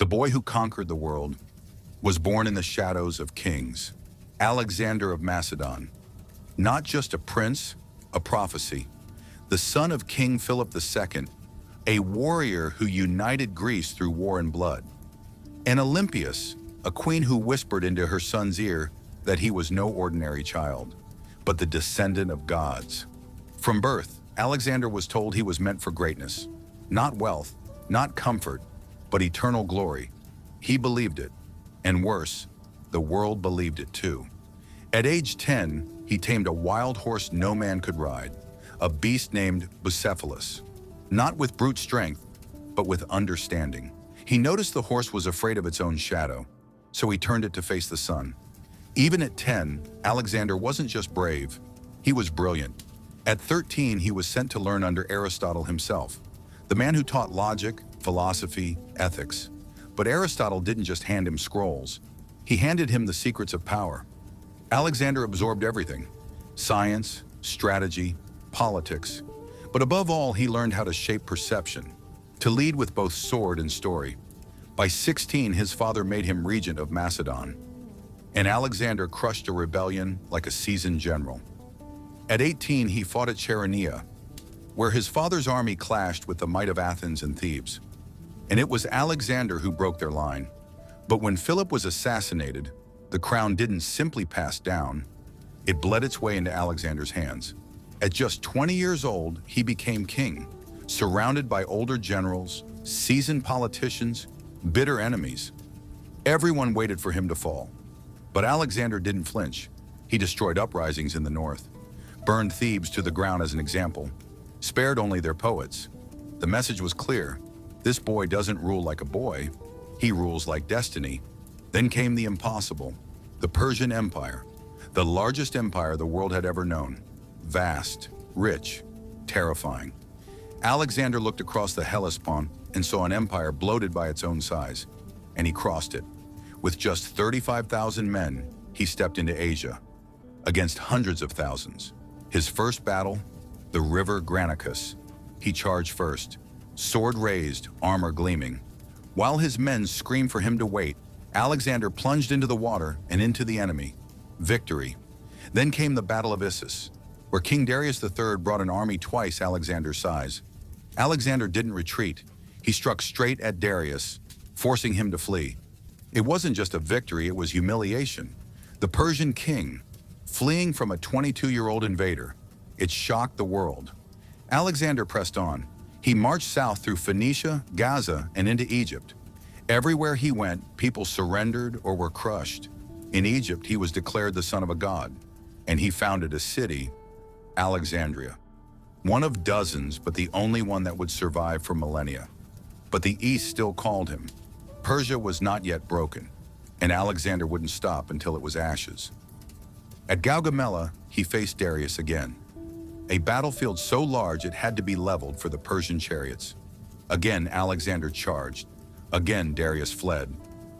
boy who conquered the world was born in the shadows of kings. Alexander of Macedon. Not just a prince, a prophecy. The son of King Philip II, a warrior who united Greece through war and blood. And Olympias, a queen who whispered into her son's ear that he was no ordinary child, but the descendant of gods. From birth, Alexander was told he was meant for greatness. Not wealth, not comfort, but eternal glory. He believed it. And worse, the world believed it too. At age 10, he tamed a wild horse no man could ride, a beast named Bucephalus. Not with brute strength, but with understanding. He noticed the horse was afraid of its own shadow, so he turned it to face the sun. Even at 10, Alexander wasn't just brave, he was brilliant. At 13, he was sent to learn under Aristotle himself, the man who taught logic, philosophy, ethics. But Aristotle didn't just hand him scrolls, he handed him the secrets of power. Alexander absorbed everything: science, strategy, politics. But above all, he learned how to shape perception, to lead with both sword and story. By 16, his father made him regent of Macedon, and Alexander crushed a rebellion like a seasoned general. At 18, he fought at Chaeronea, where his father's army clashed with the might of Athens and Thebes. And it was Alexander who broke their line. But when Philip was assassinated, the crown didn't simply pass down, it bled its way into Alexander's hands. At just 20 years old, he became king, surrounded by older generals, seasoned politicians, bitter enemies. Everyone waited for him to fall. But Alexander didn't flinch. He destroyed uprisings in the north, burned Thebes to the ground as an example, spared only their poets. The message was clear: this boy doesn't rule like a boy, he rules like destiny. Then came the impossible, the Persian Empire, the largest empire the world had ever known. Vast, rich, terrifying. Alexander looked across the Hellespont and saw an empire bloated by its own size, and he crossed it. With just 35,000 men, he stepped into Asia, against hundreds of thousands. His first battle, the river Granicus. He charged first, sword raised, armor gleaming. While his men screamed for him to wait, Alexander plunged into the water and into the enemy. Victory. Then came the Battle of Issus, where King Darius III brought an army twice Alexander's size. Alexander didn't retreat. He struck straight at Darius, forcing him to flee. It wasn't just a victory, it was humiliation. The Persian king, fleeing from a 22-year-old invader. It shocked the world. Alexander pressed on. He marched south through Phoenicia, Gaza, and into Egypt. Everywhere he went, people surrendered or were crushed. In Egypt, he was declared the son of a god, and he founded a city, Alexandria. One of dozens, but the only one that would survive for millennia. But the East still called him. Persia was not yet broken, and Alexander wouldn't stop until it was ashes. At Gaugamela, he faced Darius again. A battlefield so large it had to be leveled for the Persian chariots. Again, Alexander charged. Again, Darius fled.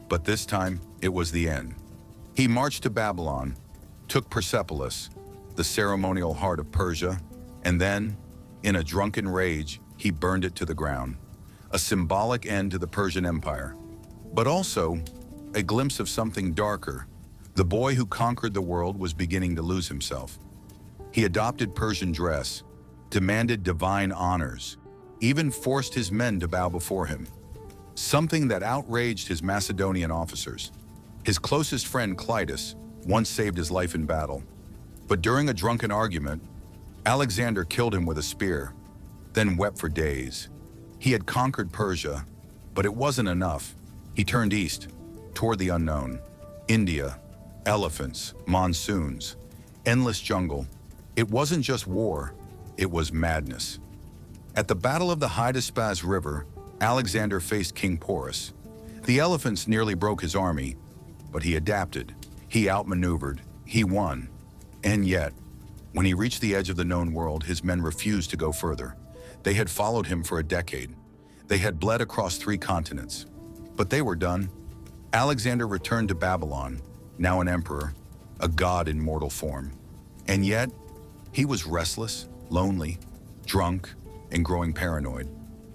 But this time, it was the end. He marched to Babylon, took Persepolis, the ceremonial heart of Persia, and then, in a drunken rage, he burned it to the ground. A symbolic end to the Persian Empire. But also, a glimpse of something darker. The boy who conquered the world was beginning to lose himself. He adopted Persian dress, demanded divine honors, even forced his men to bow before him. Something that outraged his Macedonian officers. His closest friend Clytus once saved his life in battle. But during a drunken argument, Alexander killed him with a spear, then wept for days. He had conquered Persia, but it wasn't enough. He turned east, toward the unknown. India, elephants, monsoons, endless jungle. It wasn't just war, it was madness. At the Battle of the Hydaspes River, Alexander faced King Porus. The elephants nearly broke his army, but he adapted. He outmaneuvered. He won. And yet, when he reached the edge of the known world, his men refused to go further. They had followed him for a decade. They had bled across 3 continents. But they were done. Alexander returned to Babylon, now an emperor, a god in mortal form. And yet, he was restless, lonely, drunk, and growing paranoid.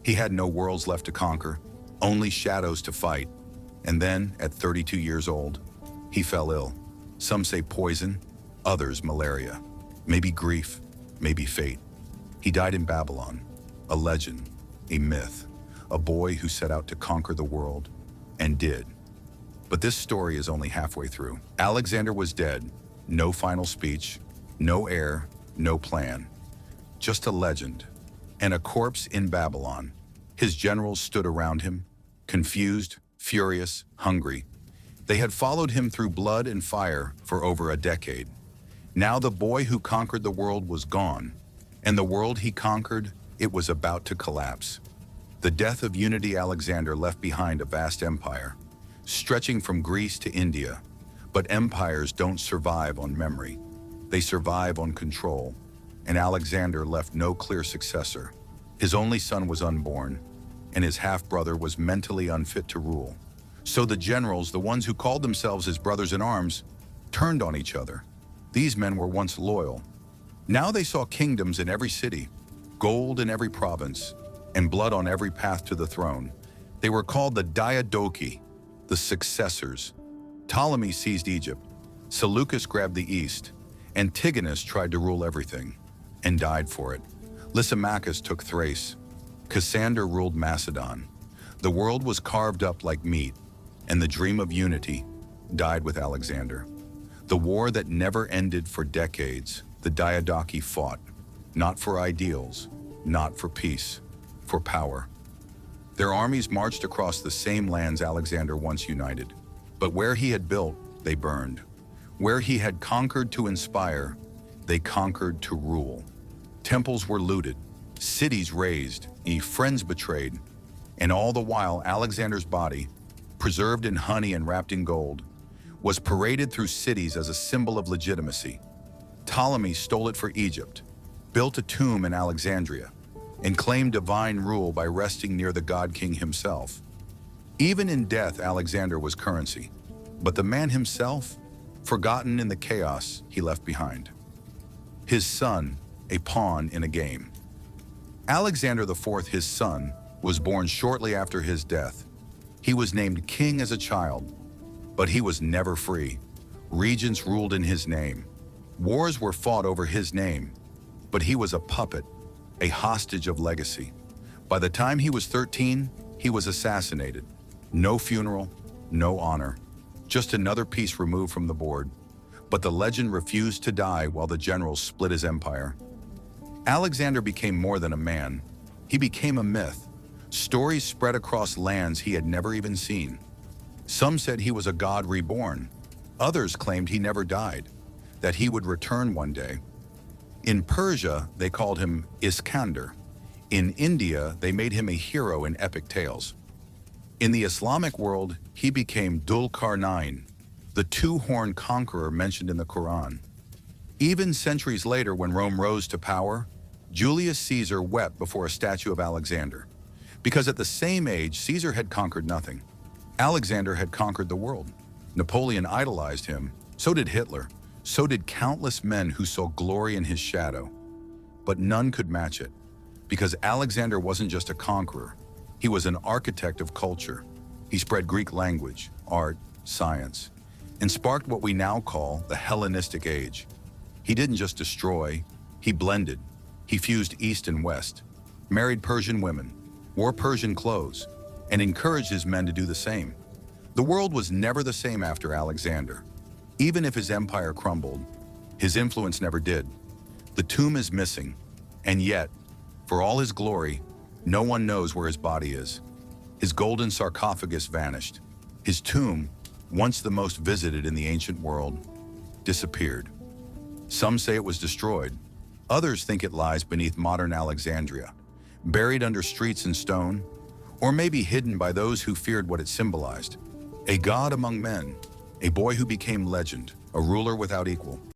He had no worlds left to conquer, only shadows to fight. And then, at 32 years old, he fell ill. Some say poison, others malaria. Maybe grief, maybe fate. He died in Babylon, a legend, a myth, a boy who set out to conquer the world, and did. But this story is only halfway through. Alexander was dead, no final speech, no heir, no plan. Just a legend, and a corpse in Babylon. His generals stood around him, confused, furious, hungry. They had followed him through blood and fire for over a decade. Now the boy who conquered the world was gone, and the world he conquered, it was about to collapse. The death of Unity Alexander left behind a vast empire, stretching from Greece to India. But empires don't survive on memory. They survive on control, and Alexander left no clear successor. His only son was unborn, and his half-brother was mentally unfit to rule. So the generals, the ones who called themselves his brothers in arms, turned on each other. These men were once loyal. Now they saw kingdoms in every city, gold in every province, and blood on every path to the throne. They were called the Diadochi, the successors. Ptolemy seized Egypt, Seleucus grabbed the east, Antigonus tried to rule everything, and died for it. Lysimachus took Thrace, Cassander ruled Macedon. The world was carved up like meat, and the dream of unity died with Alexander. The war that never ended for decades, the Diadochi fought, not for ideals, not for peace, for power. Their armies marched across the same lands Alexander once united. But where he had built, they burned. Where he had conquered to inspire, they conquered to rule. Temples were looted, cities razed, friends betrayed, and all the while Alexander's body, preserved in honey and wrapped in gold, was paraded through cities as a symbol of legitimacy. Ptolemy stole it for Egypt, built a tomb in Alexandria, and claimed divine rule by resting near the god king himself. Even in death, Alexander was currency, but the man himself, forgotten in the chaos he left behind. His son, a pawn in a game. Alexander IV, his son, was born shortly after his death. He was named king as a child, but he was never free. Regents ruled in his name. Wars were fought over his name, but he was a puppet, a hostage of legacy. By the time he was 13, he was assassinated. No funeral, no honor, just another piece removed from the board. But the legend refused to die while the generals split his empire. Alexander became more than a man. He became a myth. Stories spread across lands he had never even seen. Some said he was a god reborn. Others claimed he never died, that he would return one day. In Persia, they called him Iskander. In India, they made him a hero in epic tales. In the Islamic world, he became Dhul-Qarnayn, the two-horned conqueror mentioned in the Quran. Even centuries later, when Rome rose to power, Julius Caesar wept before a statue of Alexander, because at the same age, Caesar had conquered nothing. Alexander had conquered the world. Napoleon idolized him, so did Hitler, so did countless men who saw glory in his shadow. But none could match it, because Alexander wasn't just a conqueror, he was an architect of culture. He spread Greek language, art, science, and sparked what we now call the Hellenistic Age. He didn't just destroy, he blended. He fused East and West, married Persian women, wore Persian clothes, and encouraged his men to do the same. The world was never the same after Alexander. Even if his empire crumbled, his influence never did. The tomb is missing, and yet, for all his glory, no one knows where his body is. His golden sarcophagus vanished. His tomb, once the most visited in the ancient world, disappeared. Some say it was destroyed. Others think it lies beneath modern Alexandria, buried under streets and stone, or maybe hidden by those who feared what it symbolized. A god among men, a boy who became legend, a ruler without equal.